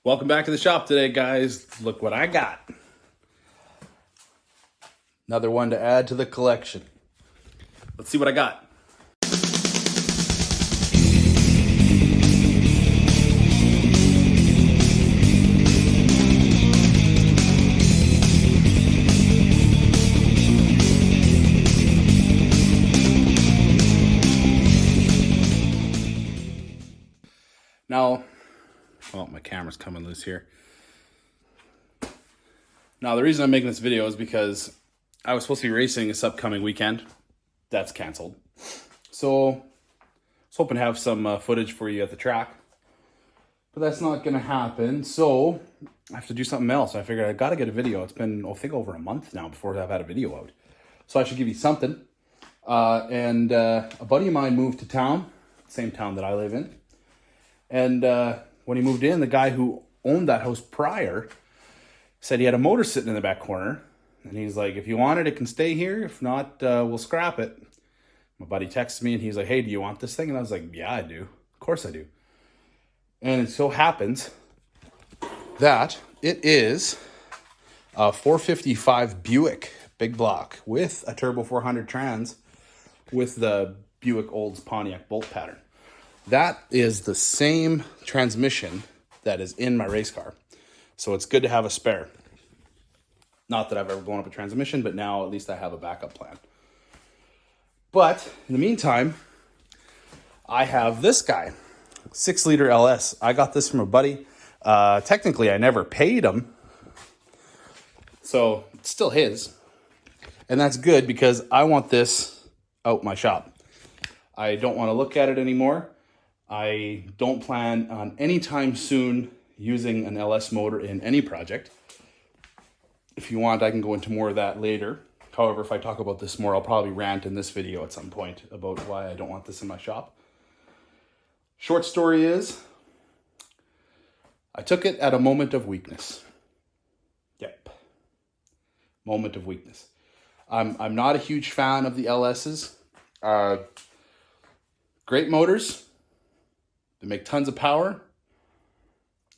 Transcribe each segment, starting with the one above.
Welcome back to the shop today, guys. Look what I got. Another one to add to the collection. Let's see what I got. Now, oh, my camera's coming loose here. Now, the reason I'm making this video is because I was supposed to be racing this upcoming weekend. That's canceled. So, I was hoping to have some footage for you at the track. But that's not going to happen. So, I have to do something else. I figured I got to get a video. It's been, I think, over a month now before I've had a video out. So, I should give you something. A buddy of mine moved to town, same town that I live in. And when he moved in, the guy who owned that house prior said he had a motor sitting in the back corner. And he's like, if you want it, it can stay here. If not, we'll scrap it. My buddy texted me and he's like, hey, do you want this thing? And I was like, yeah, I do. Of course I do. And it so happens that it is a 455 Buick big block with a turbo 400 trans with the Buick Olds Pontiac bolt pattern. That is the same transmission that is in my race car. So it's good to have a spare. Not that I've ever blown up a transmission, but now at least I have a backup plan. But in the meantime, I have this guy, 6-liter LS. I got this from a buddy. Technically, I never paid him. So it's still his. And that's good because I want this out my shop. I don't want to look at it anymore. I don't plan on anytime soon using an LS motor in any project. If you want, I can go into more of that later. However, if I talk about this more, I'll probably rant in this video at some point about why I don't want this in my shop. Short story is, I took it at a moment of weakness. Yep. Moment of weakness. I'm not a huge fan of the LS's. Great motors. They make tons of power.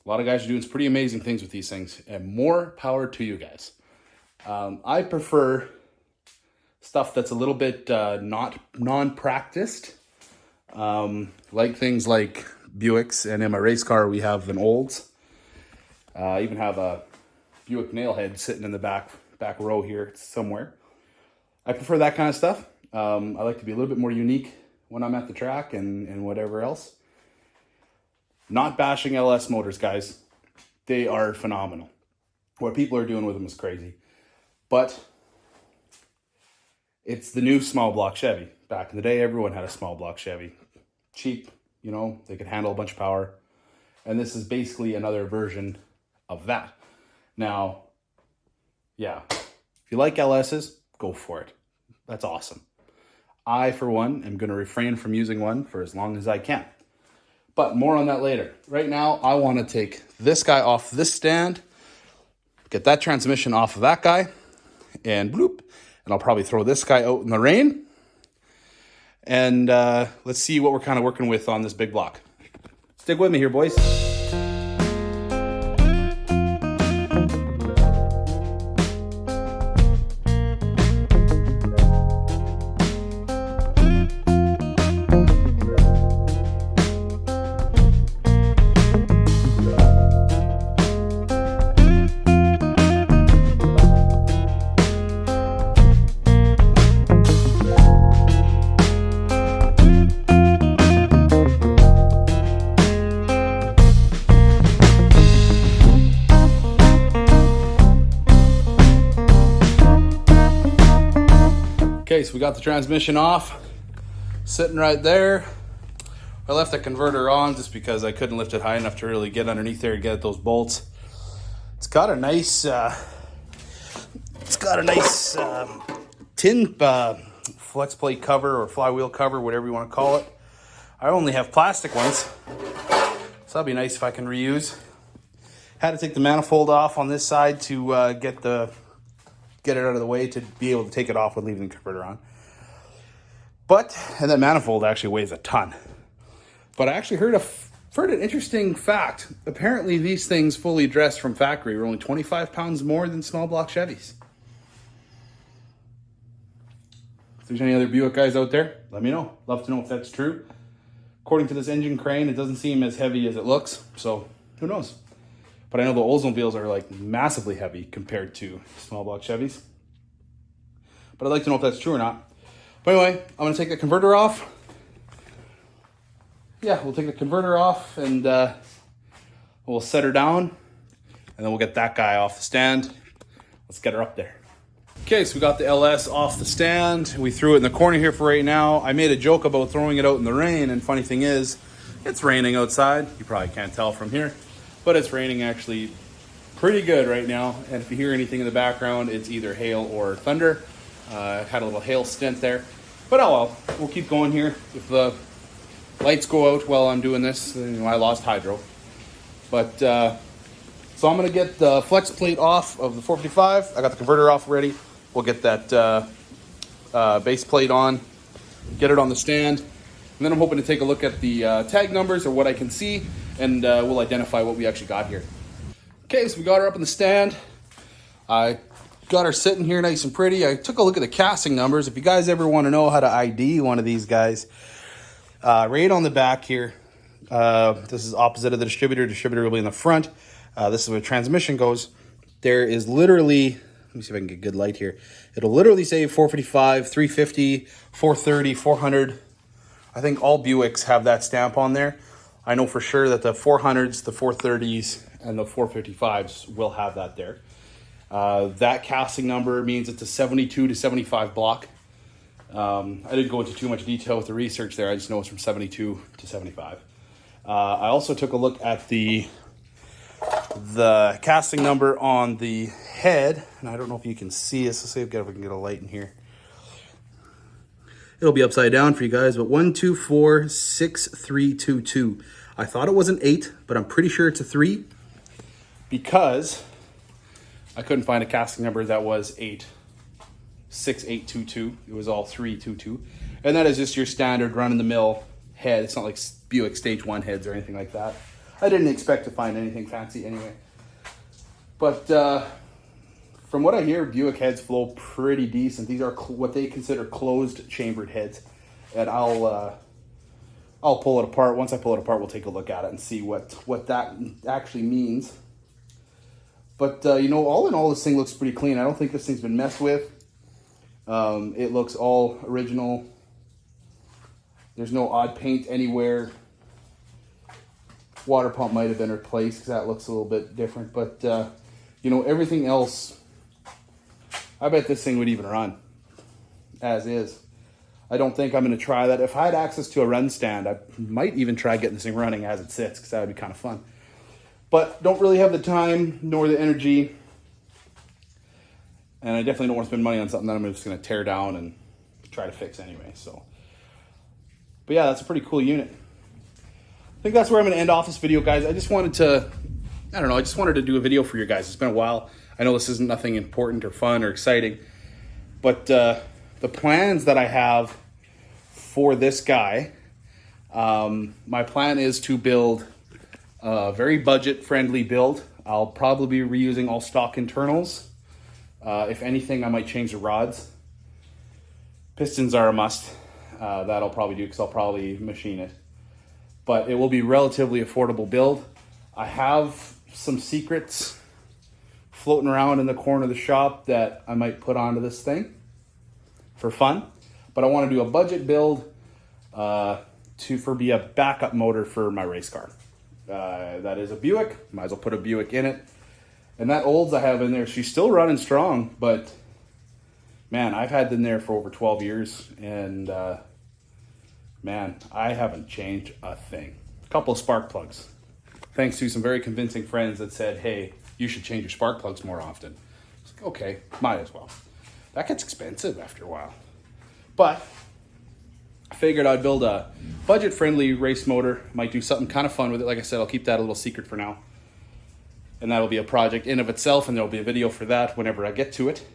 A lot of guys are doing some pretty amazing things with these things, and more power to you guys. I prefer stuff that's a little bit not non-practiced, like things like Buicks, and in my race car we have an Olds. I even have a Buick nailhead sitting in the back row here somewhere. I prefer that kind of stuff. I like to be a little bit more unique when I'm at the track and whatever else. Not bashing LS motors, guys. They are phenomenal. What people are doing with them is crazy. But it's the new small block Chevy. Back in the day, everyone had a small block Chevy. Cheap, you know, they could handle a bunch of power. And this is basically another version of that. Now, yeah, if you like LS's, go for it. That's awesome. I, for one, am going to refrain from using one for as long as I can. But more on that later. Right now, I want to take this guy off this stand, get that transmission off of that guy, and bloop. And I'll probably throw this guy out in the rain. And let's see what we're kind of working with on this big block. Stick with me here, boys. Okay, so we got the transmission off, sitting right there. I left the converter on just because I couldn't lift it high enough to really get underneath there and get at those bolts. It's got a nice, tin flex plate cover or flywheel cover, whatever you want to call it. I only have plastic ones, so that'd be nice if I can reuse. Had to take the manifold off on this side to get it out of the way to be able to take it off with leaving the converter on. And that manifold actually weighs a ton. But I actually heard I've heard an interesting fact. Apparently these things fully dressed from factory are only 25 pounds more than small block Chevys. If there's any other Buick guys out there, let me know. Love to know if that's true. According to this engine crane, it doesn't seem as heavy as it looks, so who knows? But I know the Oldsmobiles are like massively heavy compared to small block Chevys. But I'd like to know if that's true or not. But anyway, I'm gonna take the converter off. Yeah, we'll take the converter off and we'll set her down, and then we'll get that guy off the stand. Let's get her up there. Okay, so we got the LS off the stand. We threw it in the corner here for right now. I made a joke about throwing it out in the rain, and funny thing is, it's raining outside. You probably can't tell from here, but it's raining actually pretty good right now. And if you hear anything in the background, it's either hail or thunder. I had a little hail stint there, but oh well, we'll keep going here. If the lights go out while I'm doing this, then I lost hydro. But so I'm gonna get the flex plate off of the 455. I got the converter off already. We'll get that base plate on, get it on the stand, and then I'm hoping to take a look at the tag numbers or what I can see, and we'll identify what we actually got here. Okay, so we got her up on the stand. I got her sitting here nice and pretty. I took a look at the casting numbers. If you guys ever want to know how to ID one of these guys, right on the back here, this is opposite of the distributor. Distributor will be in the front. This is where transmission goes. There is literally, let me see if I can get good light here. It'll literally say 455, 350, 430, 400. I think all Buicks have that stamp on there. I know for sure that the 400s, the 430s, and the 455s will have that there. That casting number means it's a 72 to 75 block. I didn't go into too much detail with the research there. I just know it's from 72 to 75. I also took a look at the casting number on the head, and I don't know if you can see this. Let's see if we can get a light in here. It'll be upside down for you guys, but 1246322. I thought it was an 8, but I'm pretty sure it's a 3 because I couldn't find a casting number that was 86822. It was all 322, and that is just your standard run-in-the-mill head. It's not like Buick Stage 1 heads or anything like that. I didn't expect to find anything fancy anyway. But from what I hear, Buick heads flow pretty decent. These are what they consider closed chambered heads. And I'll pull it apart. Once I pull it apart, we'll take a look at it and see what that actually means. But, you know, all in all, this thing looks pretty clean. I don't think this thing's been messed with. It looks all original. There's no odd paint anywhere. Water pump might have been replaced because that looks a little bit different. But, you know, everything else, I bet this thing would even run as is. I don't think I'm going to try that. If I had access to a run stand, I might even try getting this thing running as it sits because that would be kind of fun. But don't really have the time nor the energy. And I definitely don't want to spend money on something that I'm just going to tear down and try to fix anyway. So, but yeah, that's a pretty cool unit. I think that's where I'm going to end off this video, guys. I just wanted to do a video for you guys. It's been a while. I know this isn't nothing important or fun or exciting, but the plans that I have for this guy, my plan is to build a very budget-friendly build. I'll probably be reusing all stock internals. If anything, I might change the rods. Pistons are a must. That I'll probably do because I'll probably machine it. But it will be relatively affordable build. I have some secrets floating around in the corner of the shop that I might put onto this thing for fun. But I want to do a budget build to be a backup motor for my race car. That is a Buick. Might as well put a Buick in it. And that Olds I have in there, she's still running strong, but man, I've had them there for over 12 years, and man, I haven't changed a thing. A couple of spark plugs. Thanks to some very convincing friends that said, hey, you should change your spark plugs more often. It's like, okay, might as well. That gets expensive after a while. But I figured I'd build a budget-friendly race motor. Might do something kind of fun with it. Like I said, I'll keep that a little secret for now. And that'll be a project in of itself, and there'll be a video for that whenever I get to it.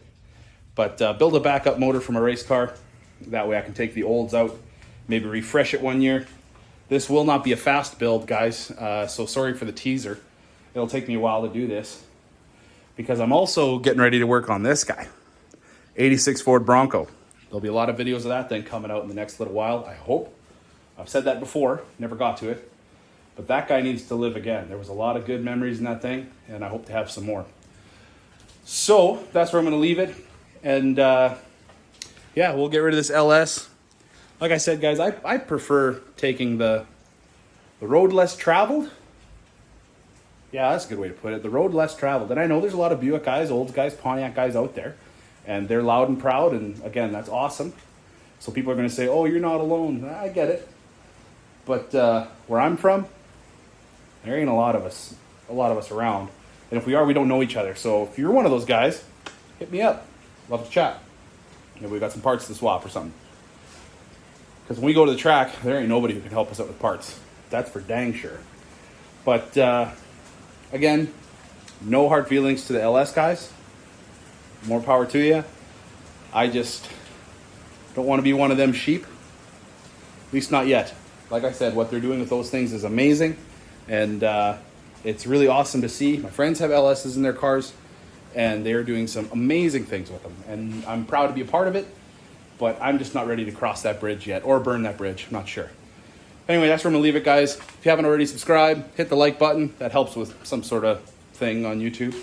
But build a backup motor for my race car. That way I can take the Olds out, maybe refresh it one year, This will not be a fast build, guys, so sorry for the teaser. It'll take me a while to do this because I'm also getting ready to work on this guy, 86 Ford Bronco. There'll be a lot of videos of that thing coming out in the next little while, I hope. I've said that before, never got to it. But that guy needs to live again. There was a lot of good memories in that thing, and I hope to have some more. So that's where I'm going to leave it. And yeah, we'll get rid of this LS. Like I said, guys, I prefer taking the road less traveled. Yeah, that's a good way to put it. The road less traveled. And I know there's a lot of Buick guys, old guys, Pontiac guys out there. And they're loud and proud. And again, that's awesome. So people are going to say, oh, you're not alone. I get it. But where I'm from, there ain't a lot of us around. And if we are, we don't know each other. So if you're one of those guys, hit me up. Love to chat. Maybe we got some parts to swap or something. Because when we go to the track, there ain't nobody who can help us out with parts. That's for dang sure. But again, no hard feelings to the LS guys. More power to you. I just don't want to be one of them sheep. At least not yet. Like I said, what they're doing with those things is amazing. And it's really awesome to see. My friends have LSs in their cars, and they're doing some amazing things with them. And I'm proud to be a part of it, but I'm just not ready to cross that bridge yet, or burn that bridge. I'm not sure. Anyway, that's where I'm going to leave it, guys. If you haven't already subscribed, hit the like button. That helps with some sort of thing on YouTube.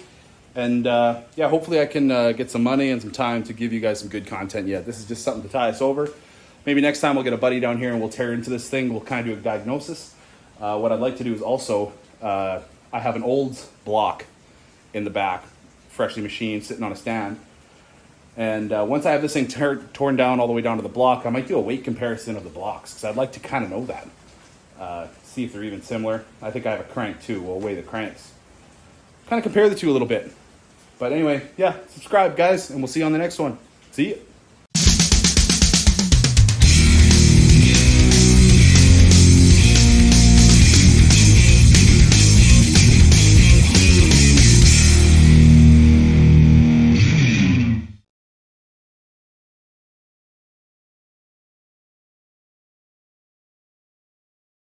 And yeah, hopefully I can get some money and some time to give you guys some good content yet. This is just something to tie us over. Maybe next time we'll get a buddy down here and we'll tear into this thing. We'll kind of do a diagnosis. What I'd like to do is also, I have an old block in the back, freshly machined, sitting on a stand. And once I have this thing torn down all the way down to the block, I might do a weight comparison of the blocks, because I'd like to kind of know that. See if they're even similar. I think I have a crank too. We'll weigh the cranks. Kind of compare the two a little bit. But anyway, yeah, subscribe, guys, and we'll see you on the next one. See you.